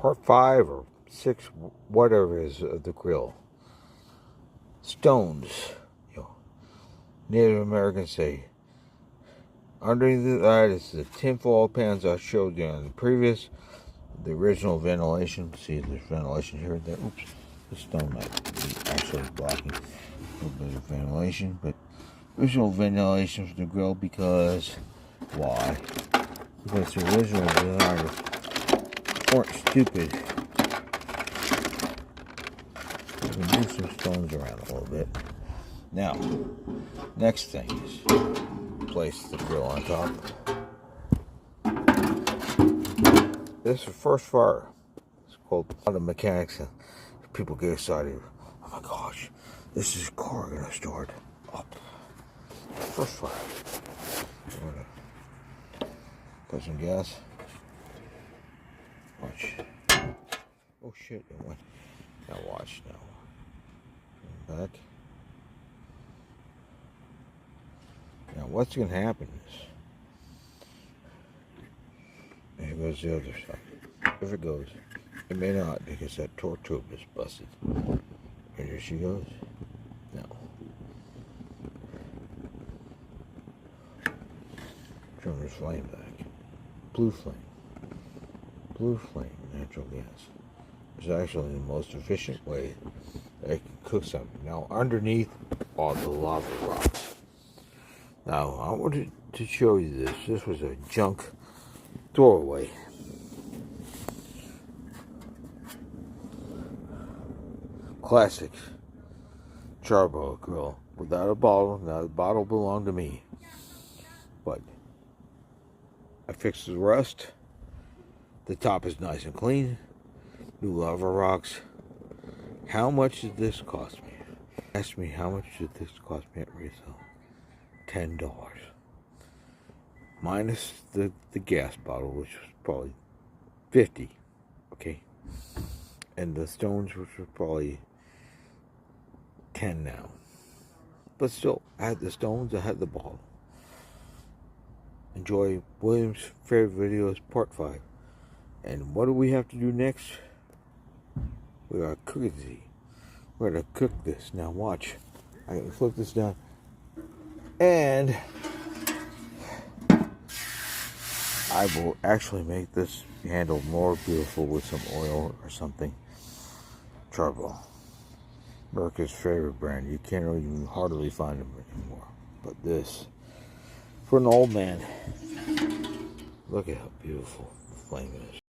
part 5 or 6, whatever it is, of the grill. Stones. Native Americans say. Underneath that is the tinfoil pans I showed you on the previous. The original ventilation. See, there's ventilation here and there. Oops. The stone might be actually blocking a little bit of ventilation. But original ventilation for the grill because... Why? Because the original designers weren't stupid. We can move some stones around a little bit. Now, next thing is place the grill on top. This is the first fire. It's called auto mechanics. And people get excited. Oh my gosh, this is a car gonna start up. First fire. I'm gonna put some gas. Watch. Oh shit, it went. Now watch now. Back. Now what's going to happen is, here goes the other side. If it goes, it may not because that torque tube is busted. And here she goes. Now, turn this flame back. Blue flame. Blue flame, natural gas. It's actually the most efficient way that I can cook something. Now, underneath are the lava rocks. Now, I wanted to show you this. This was a junk throwaway. Classic charcoal grill. Without a bottle. Now, the bottle belonged to me. But I fixed the rust. The top is nice and clean. New lava rocks. How much did this cost me? Ask me how much did this cost me at resale? $10. Minus the gas bottle, which was probably $50. Okay. And the stones, which were probably $10 now. But still, I had the stones, I had the bottle. Enjoy William's favorite videos, part 5. And what do we have to do next? We gotta cook it. We're gonna cook this. Now watch. I can flip this down. And I will actually make this handle more beautiful with some oil or something. Charcoal. America's favorite brand. You can't even hardly find them anymore. But this, for an old man, look at how beautiful the flame is.